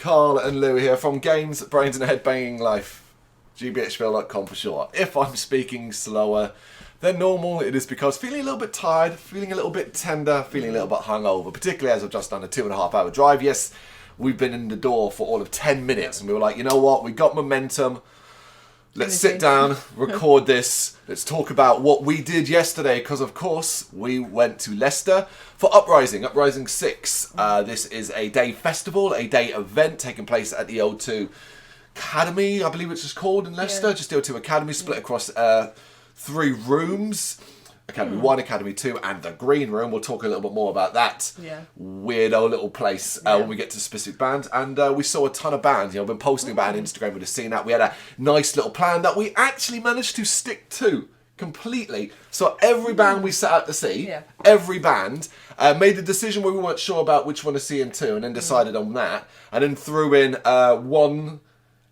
Carl and Lou here from Brrraaains A Head-Banging Life, gbhblofficial.com for short. If I'm speaking slower than normal, it is because feeling a little bit tired, feeling a little bit tender, feeling a little bit hungover, particularly as I've just done a 2.5 hour drive. Yes, we've been in the door for all of 10 minutes and we were like, you know what, we got momentum. Let's sit down, record this, let's talk about what we did yesterday, because of course we went to Leicester for Uprising 6. This is a day festival, a day event taking place at the O2 Academy, I believe it's just called in Leicester, just the O2 Academy, split across 3 rooms. Academy 1, Academy 2, and the Green Room. We'll talk a little bit more about that weirdo little place when we get to specific bands. And we saw a ton of bands. You know, I've been posting about it on Instagram. We've seen that. We had a nice little plan that we actually managed to stick to completely. So every band we set out to see, every band, made the decision where we weren't sure about which one to see into, and then decided on that. And then threw in one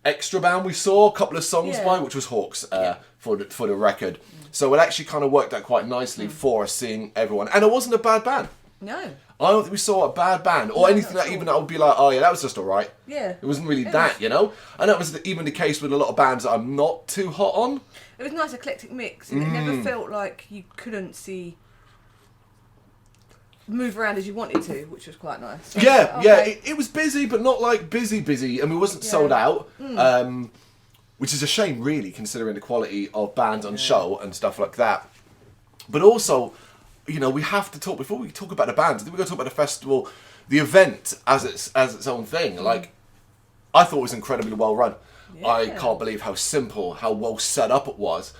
extra band we saw, a couple of songs by, which was Hawks for the record. So it actually kind of worked out quite nicely for us seeing everyone. And it wasn't a bad band. No. I don't think we saw a bad band or anything that even that would be like, oh yeah, that was just alright. Yeah. It wasn't really that, you know? And that was even the case with a lot of bands that I'm not too hot on. It was a nice eclectic mix, and it never felt like you couldn't move around as you wanted to, which was quite nice. So it was busy, but not like busy. I mean, it wasn't sold out, which is a shame, really, considering the quality of bands on show and stuff like that. But also, you know, we have to talk, before we talk about the bands, I think we're going to talk about the festival, the event as its own thing. Like, I thought it was incredibly well run. Yeah. I can't believe how simple, how well set up it was.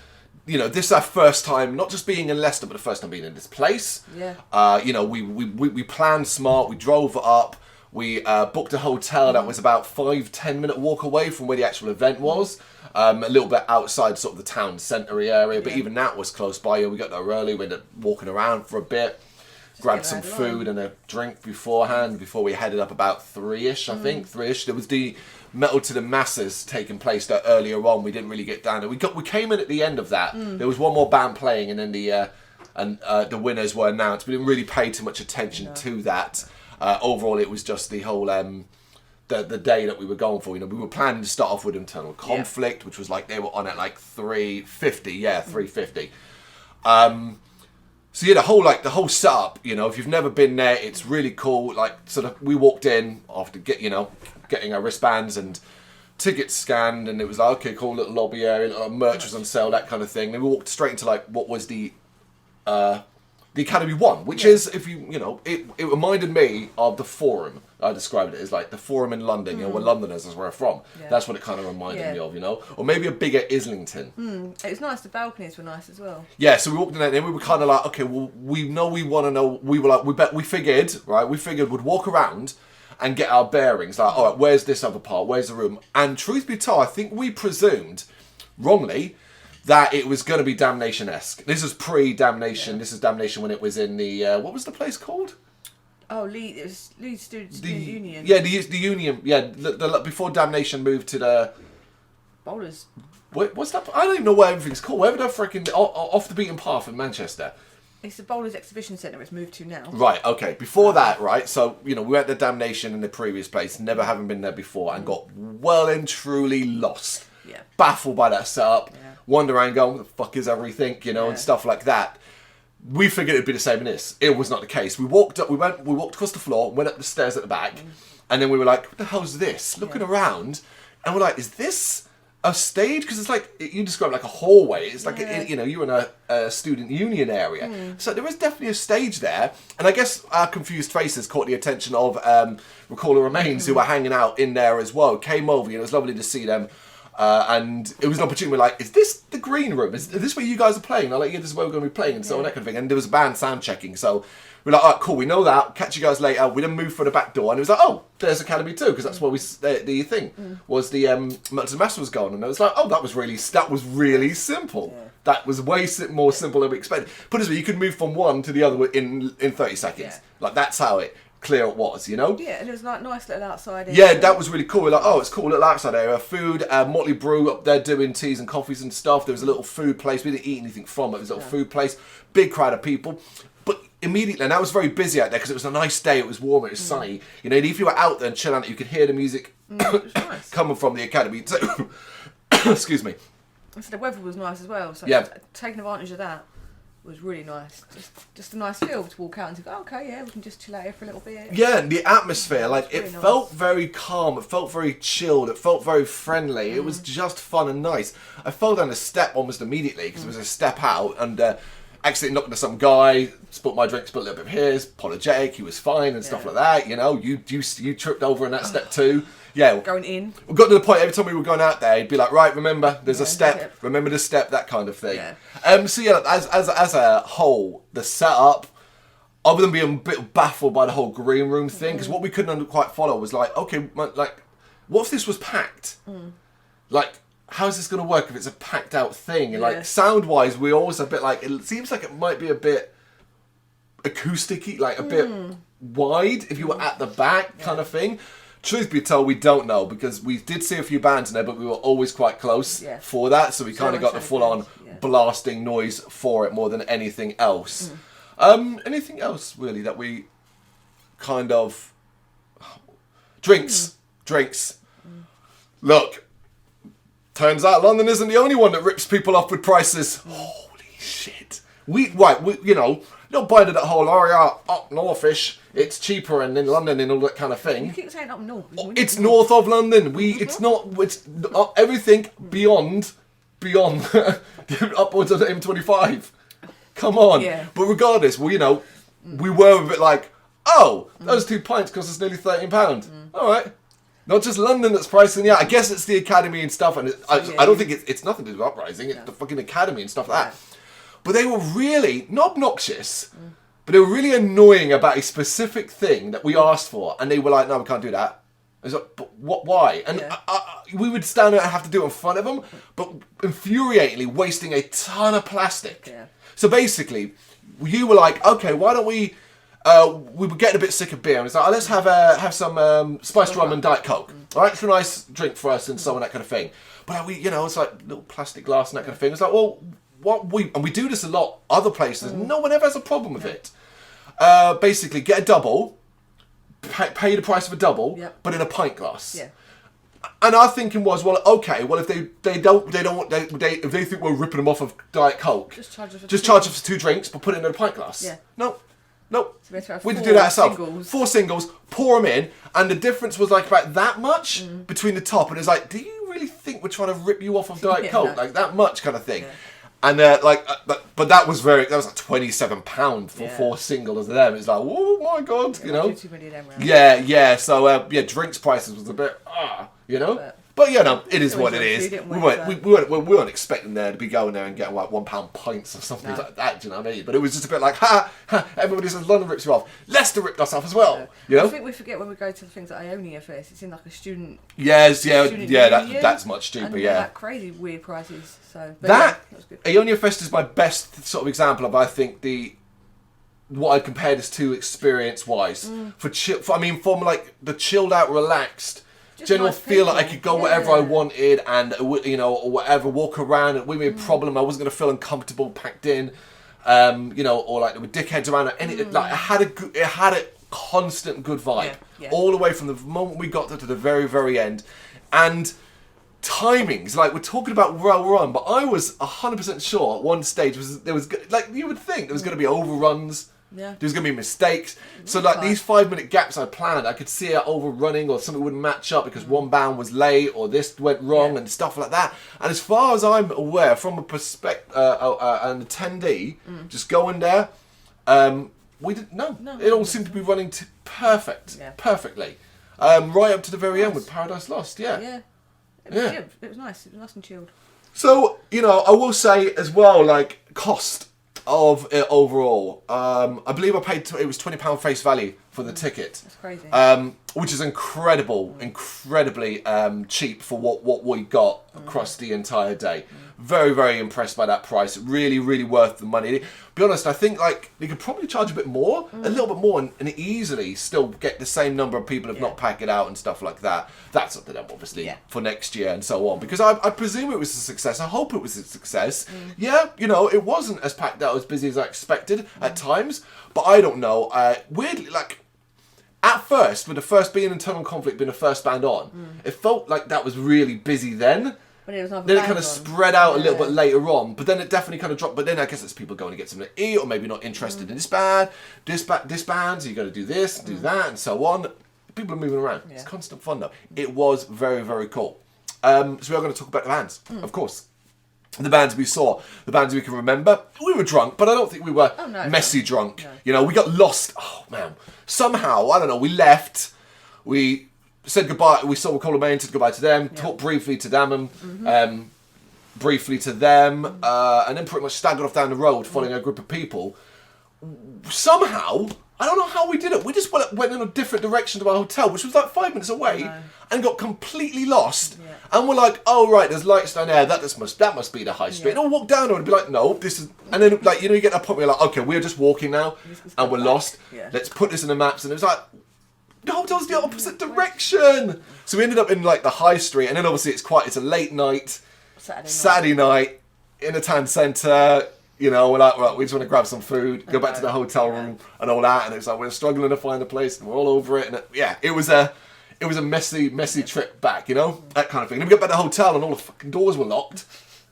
You know, this is our first time, not just being in Leicester, but the first time being in this place. Yeah. You know, we planned smart, we drove up, we booked a hotel that was about 5-10 minute walk away from where the actual event was. A little bit outside sort of the town centre area, but even that was close by. We got there early, we ended up walking around for a bit, grabbed some food and a drink beforehand, before we headed up about 3ish, I think, 3ish. There was the Metal to the Masses taking place there earlier on. We didn't really get down there. We came in at the end of that. There was one more band playing, and then the winners were announced. We didn't really pay too much attention to that. Overall, it was just the whole the day that we were going for. You know, we were planning to start off with Internal Conflict, which was like they were on at like 350. Yeah, 350. So yeah, the whole setup. You know, if you've never been there, it's really cool. Like, sort of, we walked in after getting our wristbands and tickets scanned, and it was like, okay, cool, little lobby area, merch was on sale, that kind of thing. Then we walked straight into like what was the Academy 1, which is, if you know, it reminded me of the Forum. I described it as like the Forum in London, you know, where Londoners is where I'm from. Yeah. That's what it kind of reminded me of, you know? Or maybe a bigger Islington. It was nice, the balconies were nice as well. Yeah, so we walked in there and we were kind of like, okay, well, we want to know, we were like, we figured we'd walk around and get our bearings, like, all right, where's this other part, where's the room? And truth be told, I think we presumed, wrongly, that it was going to be Damnation-esque. This is pre-Damnation. This is Damnation when it was in the, what was the place called? Oh, it was Leeds Student Union. Yeah, the Union. Yeah, before Damnation moved to the Bowlers. What's that? I don't even know where everything's called. Wherever the freaking off the beaten path in Manchester. It's the Bowlers Exhibition Centre. It's moved to now. Right. Okay. Before that, right. So we went to Damnation in the previous place, never having been there before, and got well and truly lost. Yeah. Baffled by that setup. Yeah. Wander around, going, what the fuck is everything? And stuff like that. We figured it'd be the same in this. It was not the case. We walked across the floor, went up the stairs at the back, and then we were like, what the hell's this? Looking around, and we're like, is this a stage? Because it's like, you described like a hallway. It's like, you're in a student union area. So there was definitely a stage there. And I guess our confused faces caught the attention of Recall the Remains, who were hanging out in there as well. Came over, it was lovely to see them. And it was an opportunity. We're like, is this the Green Room? Is this where you guys are playing? I'm like, yeah, this is where we're going to be playing, and so on, that kind of thing. And there was a band sound checking, so we're like, all right, cool, we know that. Catch you guys later. We then moved for the back door, and it was like, oh, there's Academy 2, because that's where the thing was. The Metal to the Master was going, and I was like, oh, that was really simple. Yeah. That was way more simple than we expected. Put it this way, you could move from one to the other in 30 seconds. Yeah. Like, that's how clear it was, you know? Yeah, and it was like nice little outside area. Yeah, that was really cool. We're like, oh, it's cool, little outside area. Food, Motley Brew up there doing teas and coffees and stuff. There was a little food place. We didn't eat anything from it. There was a little food place. Big crowd of people. But immediately, and that was very busy out there because it was a nice day, it was warm, it was sunny. You know, and if you were out there and chilling out, you could hear the music It was nice. coming from the academy. So, excuse me. So the weather was nice as well. So Yeah. taking advantage of that was really nice. Just a nice feel to walk out and to go, okay, yeah, we can just chill out here for a little bit. Yeah, and the atmosphere, like, it really nice. felt very calm, it felt very chilled, it felt very friendly, it was just fun and nice. I fell down a step almost immediately, because it was a step out, and accidentally knocked into some guy, spilt my drink, spilt a little bit of his, apologetic, he was fine and stuff like that, you know, you tripped over in that step too. Yeah. Going in. We got to the point, every time we were going out there, he'd be like, right, remember, there's a step, remember the step, that kind of thing. Yeah. So yeah, as a whole, the setup, other than being a bit baffled by the whole green room thing, because what we couldn't quite follow was like, okay, like, what if this was packed? Like, how's this going to work if it's a packed out thing? And like, sound-wise, we're always a bit like, it seems like it might be a bit acousticy, like a bit wide if you were at the back kind of thing. Truth be told, we don't know, because we did see a few bands in there, but we were always quite close for that, so we kind of got the full-on blasting noise for it more than anything else. Anything else, really, that we kind of... Drinks. Look, turns out London isn't the only one that rips people off with prices. Holy shit. We you know, not buying it at whole, oh yeah, up northish, it's cheaper and in London and all that kind of thing. You keep saying up north. It's north of London. It's everything beyond upwards of the M25. Come on. Yeah. But regardless, well, you know, we were a bit like, oh, those 2 pints cost us nearly £13. All right. Not just London that's pricing out. I guess it's the academy and stuff, and I don't think it's nothing to do with Uprising. It's the fucking academy and stuff like that. But they were really not obnoxious, but they were really annoying about a specific thing that we asked for, and they were like, "No, we can't do that." I was like, "But what? Why?" And we would stand there and have to do it in front of them, but infuriatingly wasting a ton of plastic. Yeah. So basically, you were like, "Okay, why don't we?" We were getting a bit sick of beer, and it's like, oh, let's have some spiced rum and Diet Coke. All right, it's a nice drink for us and so on, that kind of thing. But we, you know, it's like little plastic glass and that kind of thing. It's like, well, we do this a lot other places. No one ever has a problem with it. Basically, get a double, pay the price of a double, but in a pint glass. Yeah. And our thinking was, well, okay, well if if they think we're ripping them off of Diet Coke, just charge us for 2 drinks, but put it in a pint glass. Yeah. Nope. So we had to do that ourselves. 4 singles, pour them in, and the difference was like about that much between the top, and it's like, do you really think we're trying to rip you off of Diet Coke? Like that much kind of thing. Yeah. And but that was like £27 for 4 singles of them. It's like, oh my god, you know. Too many of them around. Yeah. So drinks prices was a bit you know. But you know, it is what it is. We weren't expecting there to be going there and getting like £1 pints or something like that. Do you know what I mean? But it was just a bit like, everybody says London rips you off. Leicester ripped us off as well. Yeah. You know? I think we forget when we go to the things at Ionia Fest. It's in like a student. That's much cheaper. And yeah, like crazy weird prices. So that was good. Ionia Fest is my best sort of example of, I think, what I'd compare this to experience wise from like the chilled out, relaxed. Just general nice feel people. like I could go wherever I wanted and, you know, or whatever, walk around. It wouldn't be a problem. I wasn't going to feel uncomfortable, packed in, you know, or like there were dickheads around. Like it had a constant good vibe all the way from the moment we got to the very, very end. And timings, like we're talking about where we're on, but I was 100% sure at one stage there was like you would think there was going to be overruns. Yeah. There was going to be mistakes. So like these 5-minute gaps I planned, I could see it overrunning or something wouldn't match up because one band was late or this went wrong and stuff like that. And as far as I'm aware, from a an attendee, just going there, we didn't. No, it all seemed to be running perfectly, right up to the very end with Paradise Lost. Yeah. It was nice. It was nice and chilled. So you know, I will say as well, like cost of it overall. I believe I paid it was £20 face value for the ticket. That's crazy. Which is incredibly cheap for what we got across the entire day. Very, very impressed by that price. Really, really worth the money. Be honest, I think like they could probably charge a bit more, a little bit more, and easily still get the same number of people if not pack it out and stuff like that. That's up to them, obviously, for next year and so on. Because I presume it was a success. I hope it was a success. Yeah, you know, it wasn't as packed out, as busy as I expected at times, but I don't know. Weirdly, like, at first, with the first being Internal Conflict being the first band on, it felt like that was really busy then. Then it kind of spread out a little bit later on, but then it definitely kind of dropped. But then I guess it's people going to get something to eat, or maybe not interested in this band, so you got to do this, do that, and so on. People are moving around. It's constant fun though. It was very, very cool. So we are going to talk about the bands, of course. The bands we saw, the bands we can remember. We were drunk, but I don't think we were messy drunk. No. You know, we got lost. Oh man, somehow I don't know. We left. We said goodbye. We saw Combichrist, said goodbye to them. Talked briefly to them, and then pretty much staggered off down the road, following a group of people. Somehow, I don't know how we did it. We just went in a different direction to our hotel, which was like 5 minutes away, and got completely lost. Yeah. And we're like, oh right, there's lights down there. That must be the high street. And I'll walk down there and be like, no, this is. And then like you get that point where you're like, okay, we're just walking now, and we're lost. Yeah. Let's put this in the maps. And it was like, the hotel's the opposite direction. So we ended up in like the high street, and then obviously it's a late night, Saturday night in a town centre. You know, we're like, right, we just want to grab some food, go back to the hotel room and all that, and it's like we're struggling to find a place, and we're all over it, and it was a messy trip back, you know, that kind of thing. And we got back to the hotel, and all the fucking doors were locked.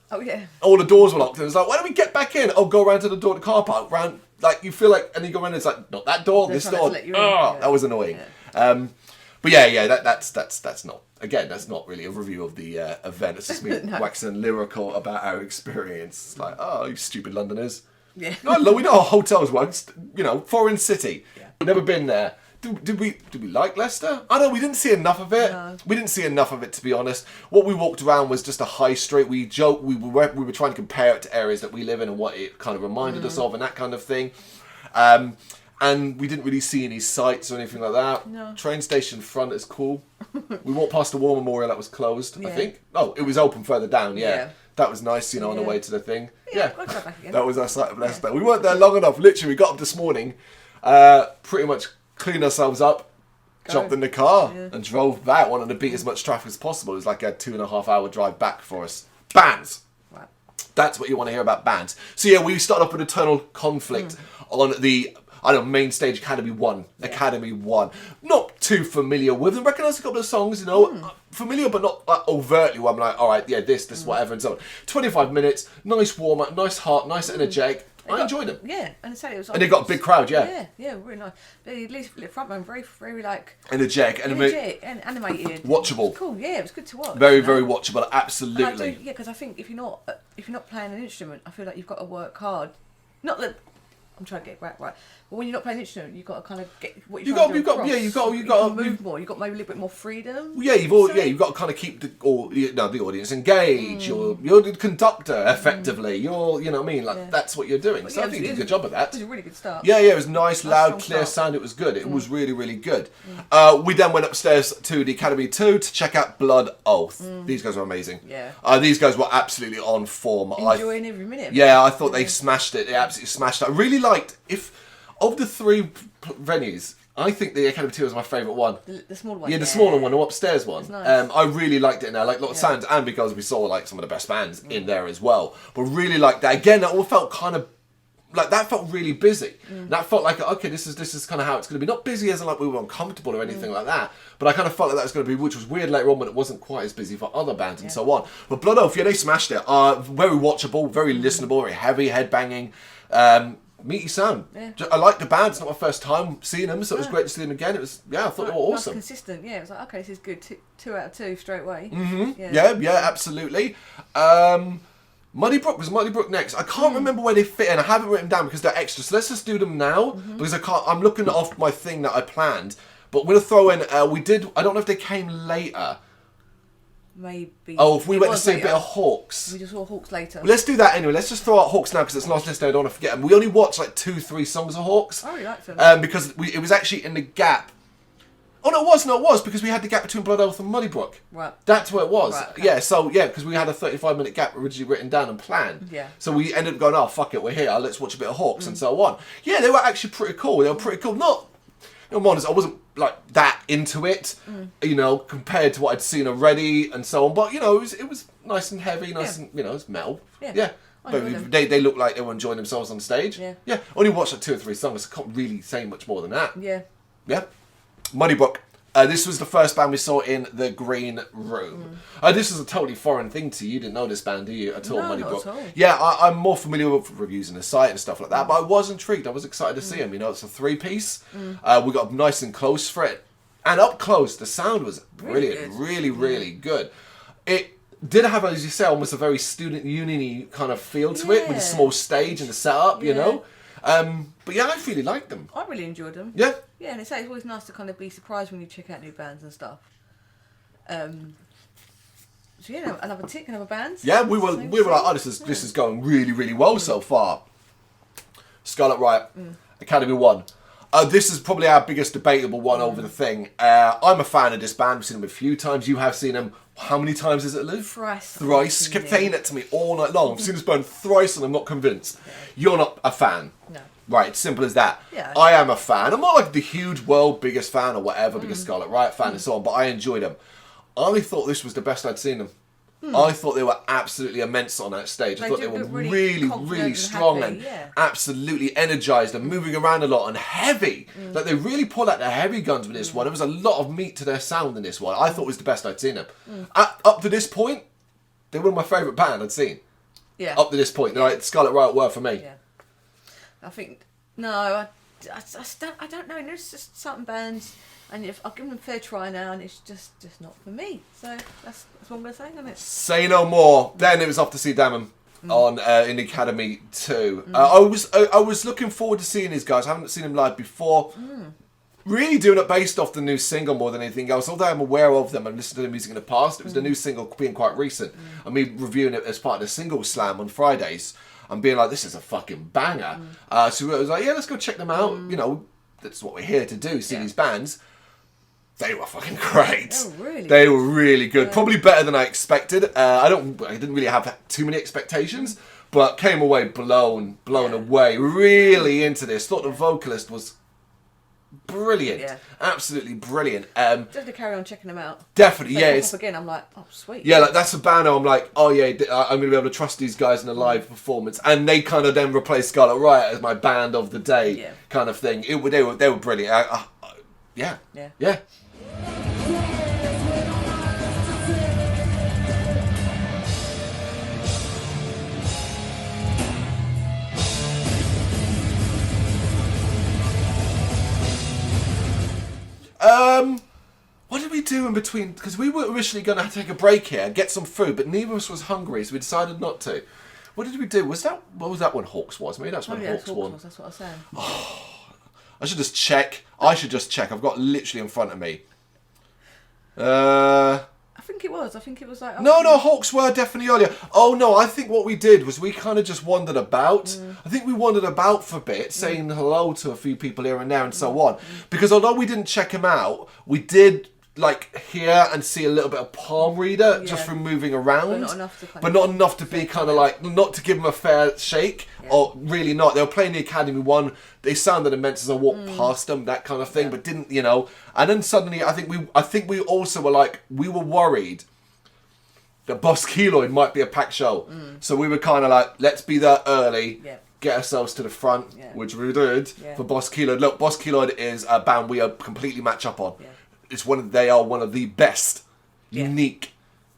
Oh yeah. All the doors were locked, and it's like, why don't we get back in? Oh, go around to the door of the car park, round. Like you feel like, and you go around, and it's like, not that door, this door. That was annoying. Yeah. But that's not. Again, that's not really a review of the event. It's just me waxing lyrical about our experience. It's like, oh, you stupid Londoners. Yeah. No, we know how hotels work. It's, you know, foreign city. Yeah. Never been there. Did we like Leicester? I don't know. We didn't see enough of it. No. We didn't see enough of it, to be honest. What we walked around was just a high street. We joked. We were trying to compare it to areas that we live in and what it kind of reminded us of and that kind of thing. And we didn't really see any sights or anything like that. No. Train station front is cool. We walked past the War Memorial that was closed, I think. Oh, it was open further down, That was nice, you know, on the way to the thing. That was our sight of Leicester. We weren't there long enough. Literally, we got up this morning, pretty much cleaned ourselves up, jumped in the car, and drove back. Wanted to beat as much traffic as possible. It was like a 2.5 hour drive back for us. Bands! Wow. That's what you want to hear about bands. So yeah, we started off with Eternal Conflict on the main stage, Academy 1. Academy 1. Not too familiar with them. Recognise a couple of songs, you know. Familiar, but not overtly where I'm like, alright, this, whatever, and so on. 25 minutes, nice warm-up, nice heart, nice energetic. I enjoyed them. Yeah, and it was. And they got a big crowd, Yeah, really nice. But at least the front man, very, very like energetic, and animated. Watchable. It was cool. Yeah, it was good to watch. Very, very watchable. Absolutely. Because I think if you're not playing an instrument, I feel like you've got to work hard. Not that I'm trying to get right. But when you're not playing an instrument, you've got to kind of get what you've got to move more. You've got maybe a little bit more freedom. Yeah, you've got to kind of keep the audience engaged. You're the conductor effectively. You're, you know what I mean? Like that's what you're doing. So I think you did a good job of that. It was a really good start. Yeah, it was nice, loud, clear sound. It was good. It was really, really good. We then went upstairs to the Academy 2 to check out Blood Oath. These guys were amazing. Yeah. These guys were absolutely on form. Enjoying every minute. Yeah, I thought they smashed it. They absolutely smashed it. I really liked of the three venues, I think the Academy 2 was my favourite one. The smaller one. Yeah, the smaller one, the upstairs one. Nice. I really liked it in there. Like a lot of sounds, and because we saw like some of the best bands in there as well. But really liked that. Again, that all felt kind of like that felt really busy. That felt like, okay, this is kind of how it's going to be. Not busy as in like we were uncomfortable or anything like that, but I kind of felt like that was going to be, which was weird later on when it wasn't quite as busy for other bands and so on. But Blood Oath, they smashed it. Very watchable, very listenable, very heavy, head-banging. Meaty sound. Yeah. I like the band. It's not my first time seeing them, so it was great to see them again. It was, I thought they were awesome. Consistent, yeah. It was like, okay, this is good. Two out of two straight away. Yeah, absolutely. Muddy Brook next. I can't remember where they fit in. I haven't written down because they're extra. So let's just do them now because I'm looking off my thing that I planned. But we're gonna throw in. I don't know if they came later. maybe. Oh, if we went to see a bit of Hawks. We just saw Hawks later. Well, let's do that anyway. Let's just throw out Hawks now because it's last list. I don't want to forget them. We only watched like 2-3 songs of Hawks. I really liked them. Because it was actually in the gap. Oh no, it was because we had the gap between Blood Oath and Muddybrook. Right. That's what it was. Right, okay. Yeah, because we had a 35-minute gap originally written down and planned. Yeah. So we ended up going, oh fuck it, we're here. Let's watch a bit of Hawks and so on. Yeah, they were actually pretty cool. They were pretty cool. Not, I'm honest, I wasn't like that into it, compared to what I'd seen already and so on. But it was nice and heavy, nice and it was metal. Yeah. But they looked like they were enjoying themselves on stage. Yeah. Only watched like 2 or 3 songs. I can't really say much more than that. Yeah. Muddybrook. This was the first band we saw in the Green Room. This is a totally foreign thing to you. You didn't know this band, do you, at all, No, Muddybrook? not at all. Yeah, I'm more familiar with reviews on the site and stuff like that, but I was intrigued. I was excited to see them. It's a 3-piece. We got nice and close for it. And up close, the sound was brilliant. Really good. It did have, as you say, almost a very student union-y kind of feel to it with the small stage and the setup, But yeah, I really liked them. I really enjoyed them. Yeah. Yeah, and it's always nice to kind of be surprised when you check out new bands and stuff. So yeah, another bands. Yeah, we were like, oh, this is going really well so far. Scarlet Riot, Academy 1. This is probably our biggest debatable one over the thing. I'm a fan of this band. I've seen them a few times. You have seen them. How many times is it, Liv? Thrice. Kept saying it to me all night long. I've seen this band thrice and I'm not convinced. You're not a fan. No. Right, simple as that. Yeah. I am a fan. I'm not like the huge world biggest fan or whatever, biggest Scarlet Riot fan and so on, but I enjoyed them. I thought this was the best I'd seen them. I thought they were absolutely immense on that stage. I thought they were really strong and absolutely energised and moving around a lot and heavy. Like they really pulled out the heavy guns with this one. There was a lot of meat to their sound in this one. I thought it was the best I'd seen them. Up to this point, they were my favourite band I'd seen. Yeah. Up to this point, they're like Scarlet Riot were for me. Yeah. I think I don't know. There's just certain bands, and if I've given them a fair try now, and it's just not for me. So that's what I'm gonna say, isn't it? Say no more. Then it was off to see Damon on in the Academy 2. I was looking forward to seeing these guys. I haven't seen them live before. Really doing it based off the new single more than anything else. Although I'm aware of them and listened to the music in the past, it was the new single being quite recent. And me reviewing it as part of the single slam on Fridays. And being like, this is a fucking banger. So I was like, yeah, let's go check them out. That's what we're here to do, see these bands. They were fucking great. They were really good. Probably better than I expected. I didn't really have too many expectations, but came away blown away. Really into this. Thought the vocalist was brilliant. Absolutely brilliant. Just to carry on checking them out. Definitely, yeah. It's again. I'm like, oh sweet. Yeah, like that's a band. I'm like, oh yeah, I'm gonna be able to trust these guys in a live performance, and they kind of then replaced Scarlet Riot as my band of the day, kind of thing. They were brilliant. Yeah. What did we do in between? Because we were originally going to take a break here, get some food, but neither of us was hungry, so we decided not to. What did we do? What was that when Hawks was? Maybe that's when Hawks won. That's what I was saying. I should just check. I've got literally in front of me. I think it was like... No, Hawks were definitely earlier. Oh no, I think what we did was we kind of just wandered about. I think we wandered about for a bit, saying hello to a few people here and there and so on. Because although we didn't check them out, we did hear and see a little bit of palm reader just from moving around. But not enough to be kind of like, not to give them a fair shake. Or really not. They were playing the Academy 1. They sounded immense as I walked past them, that kind of thing. But didn't, And then suddenly, I think we also were like, we were worried that Boss Keloid might be a packed show. So we were kind of like, let's be there early. Get ourselves to the front, which we did for Boss Keloid. Look, Boss Keloid is a band we are completely match up on. They are one of the best, unique,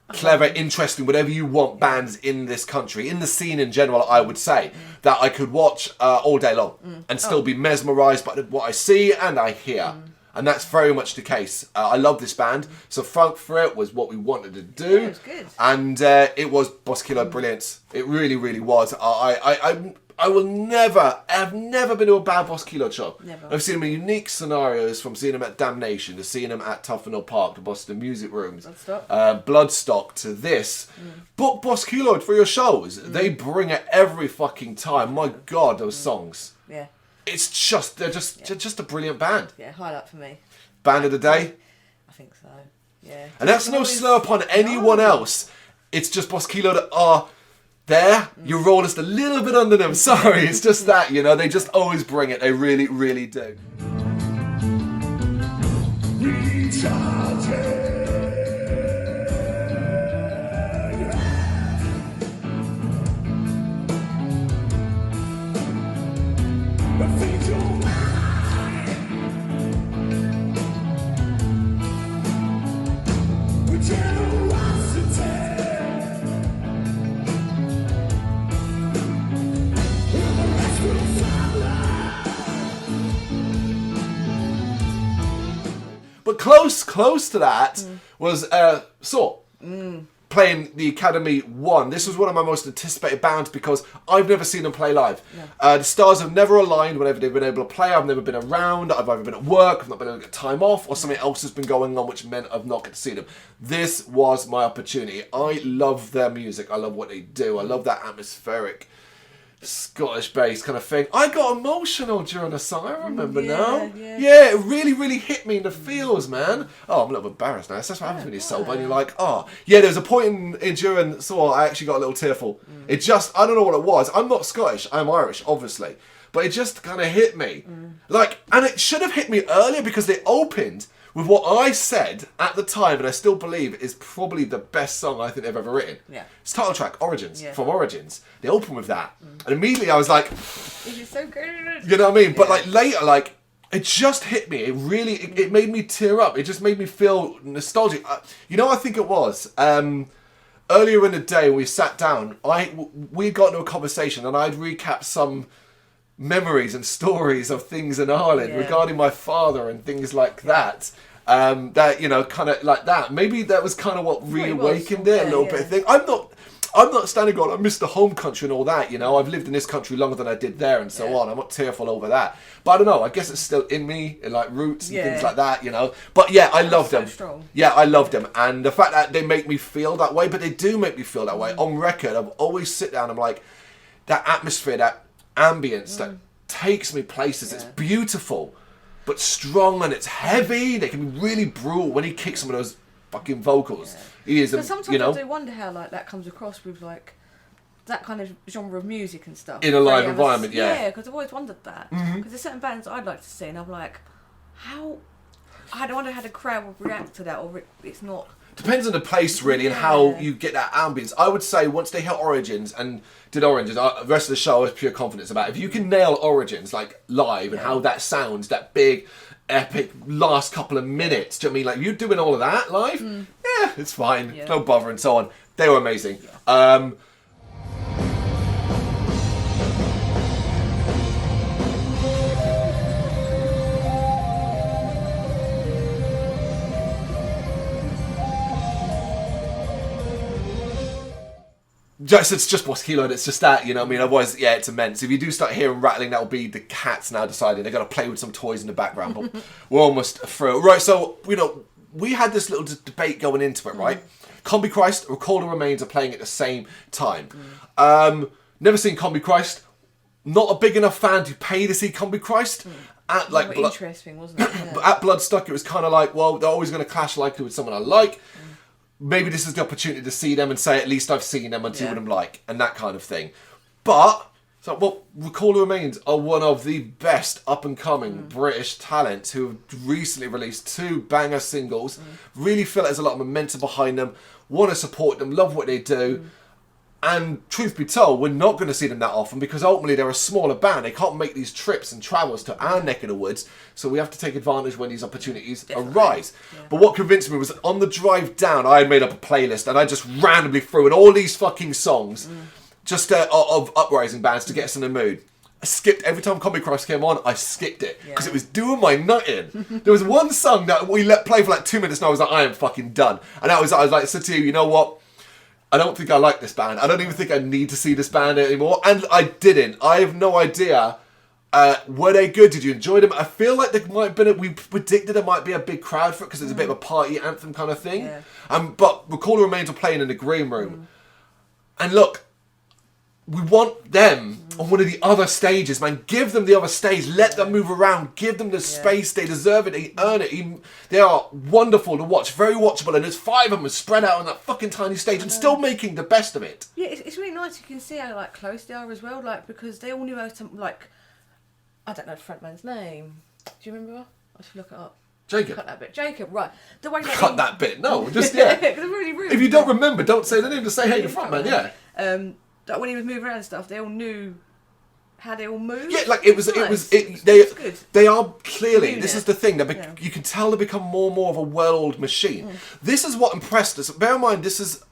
clever, interesting, whatever you want bands in this country, in the scene in general, I would say, that I could watch all day long and still be mesmerised by what I see and I hear. And that's very much the case. I love this band. So Funk for It was what we wanted to do. Yeah, it was good. And it was Boss Keloid brilliance. It really, really was. I've never been to a bad Boss Keloid show. Never. I've seen him in unique scenarios, from seeing him at Damnation to seeing him at Tufnell Park, to Boston Music Rooms, Bloodstock to this. Book Boss Keloid for your shows. They bring it every fucking time. My God, those songs. Yeah. It's just, they're just a brilliant band. Yeah, highlight for me. Band of the day? I think so. Yeah. And that's no slur upon anyone else. It's just Boss Keloid that are there. You roll just a little bit under them. Sorry, it's just that, you know, they just always bring it. They really, really do. But close to that was Saor. Playing the Academy 1. This was one of my most anticipated bands because I've never seen them play live. No. The stars have never aligned whenever they've been able to play. I've never been around. I've either been at work, I've not been able to get time off, or something else has been going on which meant I've not get to see them. This was my opportunity. I love their music. I love what they do. I love that atmospheric Scottish bass kind of thing. I got emotional during the song. I remember now. Yeah, it really, really hit me in the feels, man. Oh, I'm a little bit embarrassed now. That's what happens when you're sober and you're like, oh. Yeah, there was a point in during Saor I actually got a little tearful. It just, I don't know what it was. I'm not Scottish. I'm Irish, obviously. But it just kind of hit me. Like, and it should have hit me earlier because they opened with what I said at the time, and I still believe is probably the best song I think they've ever written. Yeah. It's title track, Origins, from Origins. They open with that. And immediately I was like, this is so good. You know what I mean? But like later, like, it just hit me. It really, it made me tear up. It just made me feel nostalgic. You know, I think it was, earlier in the day we sat down, we got into a conversation and I'd recapped some memories and stories of things in Ireland regarding my father and things like that. That, you know, kind of like that. Maybe that was kind of what reawakened it a little bit. Thing. I'm not standing going, I miss the home country and all that, you know. I've lived in this country longer than I did there and so on. I'm not tearful over that. But I don't know, I guess it's still in me, in like roots and things like that, you know. But yeah, I love them. Strong. Yeah, I love them. And the fact that they make me feel that way, but they do make me feel that way. On record, I've always sit down, I'm like, that atmosphere, that ambience that takes me places. It's beautiful, but strong, and it's heavy. They can be really brutal when he kicks some of those fucking vocals. He is, sometimes you know. I do wonder how like that comes across with like that kind of genre of music and stuff in a live environment. Yeah, because I've always wondered that. Because there's certain bands I'd like to see, and I'm like, I wonder how the crowd would react to that, or it's not. Depends on the place, really, and how you get that ambience. I would say once they hit Origins and did Origins, the rest of the show I was pure confidence about. If you can nail Origins, like, live, and how that sounds, that big, epic last couple of minutes, do you know what I mean? Like, you're doing all of that live? Yeah, it's fine. No bother and so on. They were amazing. It's just Boss Keloid, it's just that, you know what I mean? Otherwise, yeah, it's immense. If you do start hearing rattling, that'll be the cats now deciding they're going to play with some toys in the background, but we're almost through. Right, so, you know, we had this little debate going into it, right? Combichrist, Recall the Remains are playing at the same time. Never seen Combichrist. Not a big enough fan to pay to see Combichrist. At like interesting, wasn't it? At Bloodstock, it was kind of like, well, they're always going to clash like with someone I like. Maybe this is the opportunity to see them and say, at least I've seen them and see what I'm like, and that kind of thing. But, Recall the Remains are one of the best up-and-coming British talents who have recently released 2 banger singles. Really feel like there's a lot of momentum behind them. Want to support them, love what they do. And truth be told, we're not going to see them that often because ultimately they're a smaller band. They can't make these trips and travels to our neck of the woods, so we have to take advantage when these opportunities arise. But what convinced me was that on the drive down, I had made up a playlist and I just randomly threw in all these fucking songs just of Uprising bands to get us in the mood. I skipped every time Combichrist came on. I skipped it because it was doing my nut in. There was one song that we let play for like 2 minutes, and I was like, I am fucking done. And I was like, said to you, you know what? I don't think I like this band. I don't even think I need to see this band anymore. And I didn't. I have no idea. Were they good? Did you enjoy them? I feel like there might have been. We predicted there might be a big crowd for it because it's a bit of a party anthem kind of thing. Yeah. But Recall the Remains were playing in the green room, and look, we want them on one of the other stages, man. Give them the other stage. Let them move around. Give them the space. They deserve it. They earn it. They are wonderful to watch. Very watchable. And there's 5 of them spread out on that fucking tiny stage and still making the best of it. Yeah, it's really nice. You can see how like close they are as well. Like because they all knew how to like. I don't know the frontman's name. Do you remember? I should look it up. Jacob. Cut that bit. Jacob, right. The way Cut that bit. No, just, yeah. They're really rude. If you don't remember, don't say the name. Just say, hey, the frontman, yeah. That when he was moving around and stuff, they all knew how they all moved. Yeah, like it was good. They are clearly, this is the thing, you can tell they become more and more of a well-oiled machine. This is what impressed us. Bear in mind, this is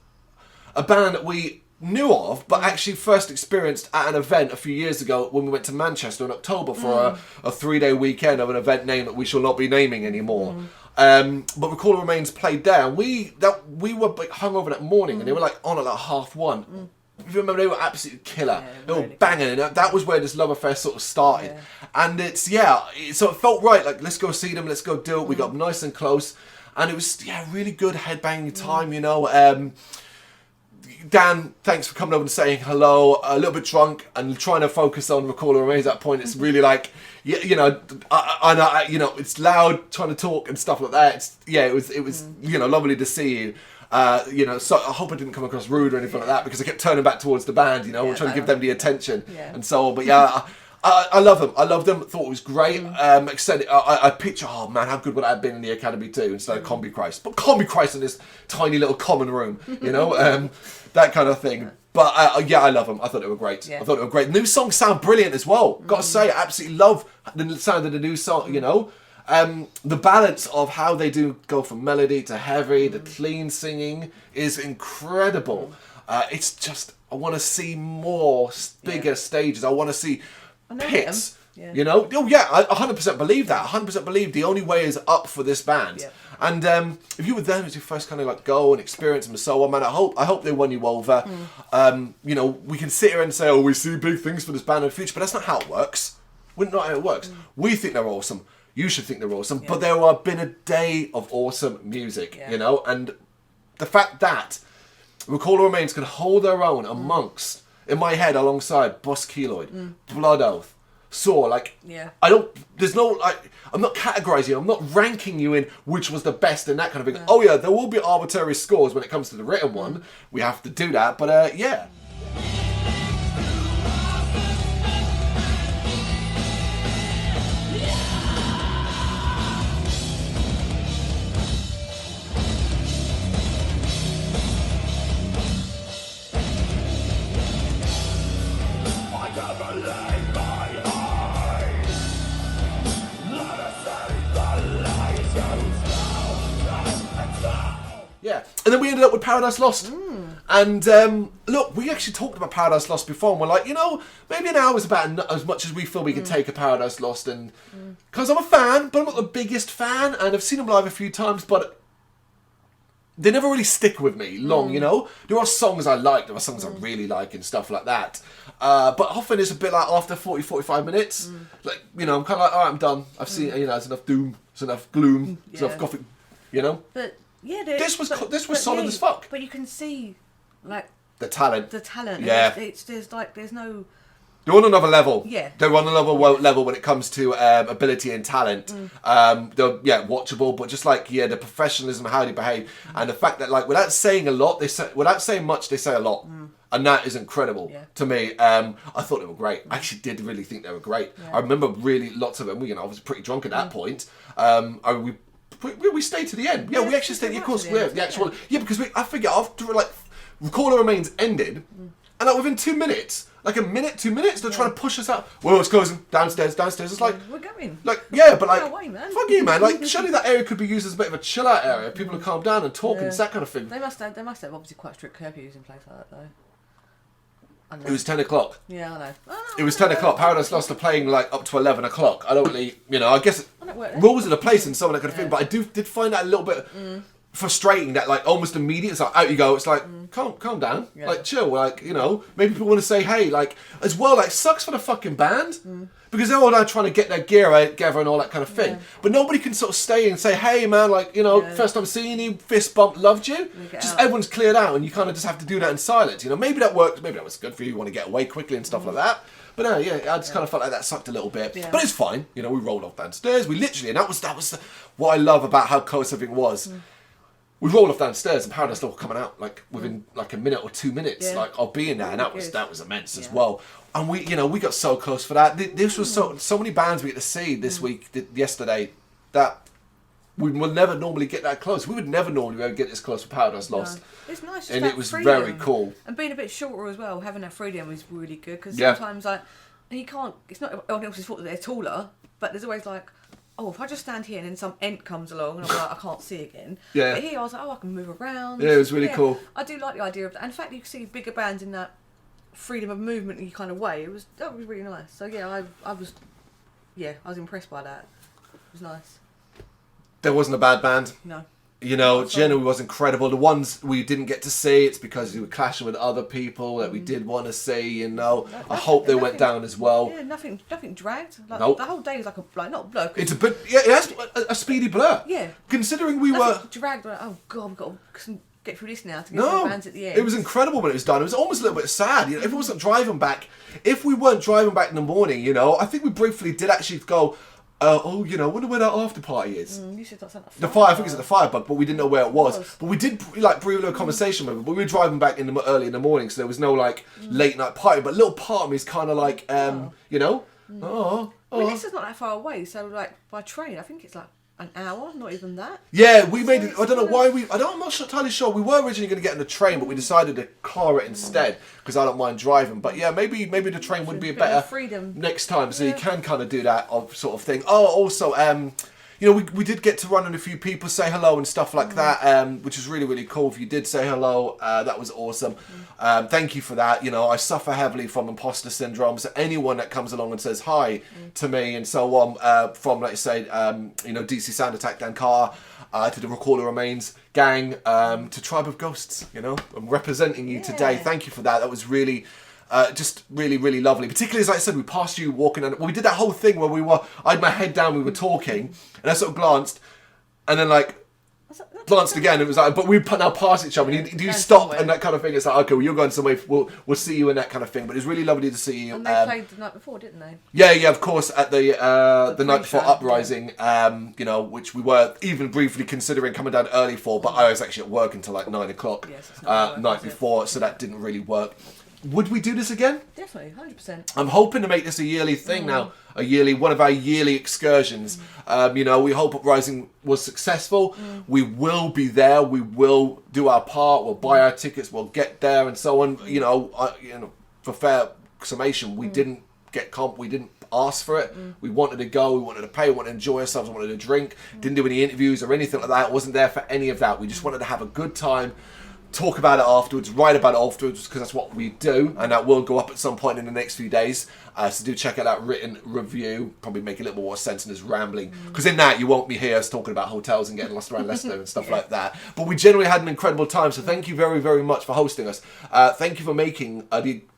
a band that we knew of, but actually first experienced at an event a few years ago when we went to Manchester in October for a 3-day weekend of an event name that we shall not be naming anymore. But Recall the Remains played there, and we were hungover that morning, and they were like on at like 1:30. If you remember, they were absolutely killer. They were really banging, and that was where this love affair sort of started. And so it felt right. Like, let's go see them. Let's go do it. We got nice and close, and it was really good headbanging time. You know. Dan, thanks for coming over and saying hello. A little bit drunk and trying to focus on Recall the Remains at that point. It's really like, you know, it's loud trying to talk and stuff like that. It was lovely to see you. So I hope I didn't come across rude or anything like that because I kept turning back towards the band. You know, trying to give them the attention and so on. But I love them. I loved them. Thought it was great. Extended. I picture, oh man, how good would I have been in the Academy too instead of Combichrist. But Combichrist in this tiny little common room, you know, that kind of thing. But I love them. I thought they were great. I thought they were great. New songs sound brilliant as well. Got to say, I absolutely love the sound of the new song. You know, the balance of how they do go from melody to heavy, the clean singing is incredible. It's just, I want to see more bigger stages. I want to see pits, you know. Oh yeah, I 100% believe that. 100% believe the only way is up for this band. And if you were there as you first kind of like go and experience them and so on, man, I hope they won you over. You know, we can sit here and say, oh, we see big things for this band in the future, but that's not how it works. We're not how it works. We think they're awesome. You should think they're awesome. But there have been a day of awesome music, you know, and the fact that Recall the Remains can hold their own amongst, in my head, alongside Boss Keloid, Blood Oath, Saor, like, there's no, like, I'm not categorising you, I'm not ranking you in which was the best and that kind of thing. Oh yeah, there will be arbitrary scores when it comes to the written one. We have to do that, but yeah. Yeah, and then we ended up with Paradise Lost. And look, we actually talked about Paradise Lost before, and we're like, you know, maybe an hour is about as much as we feel we can take of Paradise Lost. And because I'm a fan, but I'm not the biggest fan, and I've seen them live a few times, but they never really stick with me long, you know. There are songs I like, there are songs I really like and stuff like that. But often it's a bit like after 40, 45 minutes, like, you know, I'm kind of like, all right, I'm done. I've seen, you know, there's enough doom, there's enough gloom, there's enough gothic, you know. But yeah, this was solid as fuck. But you can see, like, the talent. Yeah, there's no. They're on another level. Yeah. They're on another level when it comes to ability and talent. They're watchable, but just like the professionalism, how they behave, and the fact that, like, without saying a lot, without saying much, they say a lot, and that is incredible to me. I thought they were great. I actually did really think they were great. I remember really lots of them. I was pretty drunk at that point. We stayed to the end. Yeah, we actually stayed. Of course, we the actual. Yeah, because I figure after like Recall the Remains ended, and like within 2 minutes. Like a minute, 2 minutes, they're trying to push us out. Well, it's closing. Downstairs. It's like... We're going. Like, yeah, but like... Go away, man. Fuck you, man. Like, surely that area could be used as a bit of a chill-out area. People to calm down and talk and that kind of thing. They must have obviously quite strict curfews in place like that, though. It was 10 o'clock. Yeah, I know. It was 10 o'clock. Paradise Lost are playing like up to 11 o'clock. I don't really... You know, I guess... Rules of the place and so on, that kind of thing. But I did find that a little bit... frustrating that like almost immediate. It's like out you go. It's like calm down, like chill. Like maybe people want to say hey, like as well. Like sucks for the fucking band because they're all now trying to get their gear together and all that kind of thing. But nobody can sort of stay and say hey man, like first time seeing you, fist bump, loved you. Just everyone's cleared out and you kind of just have to do that in silence. Maybe that works. Maybe that was good for you. You want to get away quickly and stuff like that. But no, I just kind of felt like that sucked a little bit. Yeah. But it's fine. We rolled off downstairs. We literally, and that was what I love about how close everything was. We rolled off downstairs and Paradise Lost were coming out like within like a minute or 2 minutes, like of being there, and that was immense as well. And we got so close for that. This was so many bands we get to see this week, yesterday, that we will never normally get that close. We would never normally get this close for Paradise Lost. It's nice, and it was very cool. And being a bit shorter as well, having that freedom is really good because sometimes and you can't. It's not everyone else's fault that they're taller, but there's always like. Oh, if I just stand here and then some ent comes along and I'm like, I can't see again. Yeah. But here I was like, I can move around. Yeah, it was really cool. I do like the idea of that. And in fact, you can see bigger bands in that freedom of movement kind of way. That was really nice. So I was impressed by that. It was nice. There wasn't a bad band. No. Generally was incredible. The ones we didn't get to see, it's because we were clashing with other people that we did want to see. I hope they went down as well. Yeah, nothing dragged. Like, nope. The whole day was like not a blur. It's a bit, it's a speedy blur. Yeah. Considering we were dragged. Like, oh god, we've got to get through this now to get to the bands at the end. It was incredible when it was done. It was almost a little bit sad. If we weren't driving back in the morning, I think we briefly did actually go. Wonder where that after party is. You said that's at the fire. I think it's at the Firebug, but we didn't know where it was. But we did briefly have a conversation with him. But we were driving back early in the morning, so there was no late night party. But a little part of me is kind of like, Well, Leicester's not that far away, so by train, I think it's like an hour, not even that. Yeah, we made it. I don't know why I'm not entirely sure. We were originally going to get on the train, but we decided to car it instead because I don't mind driving. But yeah, maybe the train would be a better freedom next time, so you can kind of do that sort of thing. Oh, also, we did get to run into a few people, say hello and stuff like that, which is really, really cool. If you did say hello, that was awesome. Thank you for that. I suffer heavily from imposter syndrome, so anyone that comes along and says hi to me and so on, from, like you say, DC Sound Attack, Dan Carr, to the Recorder Remains gang, to Tribe of Ghosts, I'm representing you today. Thank you for that. That was really... just really, really lovely. Particularly, as I said, we passed you walking, and we did that whole thing where I had my head down, we were talking, and I sort of glanced, and then glanced again. It was like, but we now pass each other. And do you stop somewhere. And that kind of thing? It's like, okay, well, you're going somewhere. We'll see you and that kind of thing. But it's really lovely to see you. And they played the night before, didn't they? Yeah, of course. At the night before Uprising, which we were even briefly considering coming down early for, but I was actually at work until 9 o'clock night before, so that didn't really work. Would we do this again? Definitely, 100%. I'm hoping to make this a yearly thing now. One of our yearly excursions. We hope Uprising was successful. We will be there. We will do our part. We'll buy our tickets. We'll get there and so on. For fair summation, we didn't get comp. We didn't ask for it. We wanted to go. We wanted to pay. We wanted to enjoy ourselves. We wanted to drink. Didn't do any interviews or anything like that. Wasn't there for any of that. We just wanted to have a good time. Talk about it afterwards, write about it afterwards, because that's what we do, and that will go up at some point in the next few days. So do check out that written review, probably make a little more sense than this rambling, because in that you won't be here talking about hotels and getting lost around Leicester and stuff like that. But we generally had an incredible time, so thank you very, very much for hosting us. Thank you for making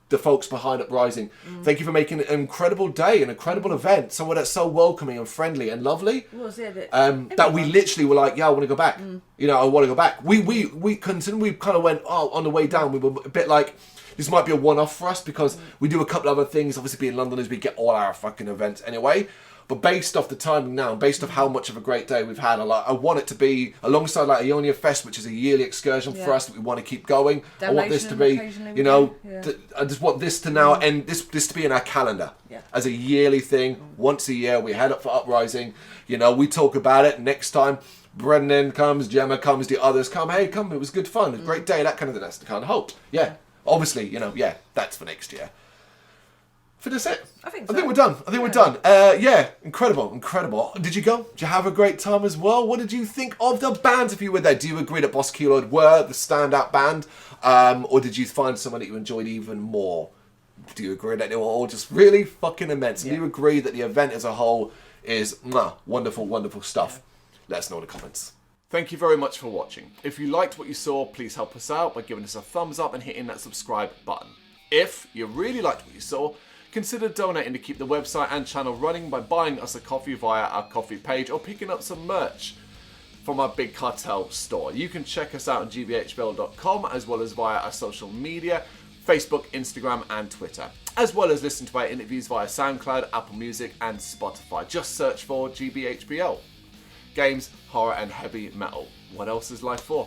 the folks behind Uprising. Thank you for making an incredible day, an incredible event, somewhere that's so welcoming and friendly and lovely. It was, that we literally were like, I want to go back. I want to go back. We kind of went, on the way down, we were a bit like, this might be a one-off for us because we do a couple other things. Obviously, being Londoners, we get all our fucking events anyway. But based off the timing now, and based off how much of a great day we've had, I want it to be alongside Ionia Fest, which is a yearly excursion for us that we want to keep going. I want this to be, I just want this to now end, this to be in our calendar as a yearly thing. Once a year, we head up for Uprising. We talk about it. Next time, Brendan comes, Gemma comes, the others come. Hey, come! It was good fun. It was a great day. That kind of thing. That's the kind of hope. Yeah, obviously, that's for next year. I think that's it. I think we're done. We're done. Incredible. Did you go? Did you have a great time as well? What did you think of the bands if you were there? Do you agree that Boss Keloid were the standout band? Or did you find someone that you enjoyed even more? Do you agree that they were all just really fucking immense? And do you agree that the event as a whole is wonderful, wonderful stuff? Let us know in the comments. Thank you very much for watching. If you liked what you saw, please help us out by giving us a thumbs up and hitting that subscribe button. If you really liked what you saw, consider donating to keep the website and channel running by buying us a coffee via our coffee page or picking up some merch from our Big Cartel store. You can check us out on gbhbl.com as well as via our social media, Facebook, Instagram and Twitter, as well as listen to our interviews via SoundCloud, Apple Music and Spotify. Just search for GBHBL. Games, horror and heavy metal. What else is life for?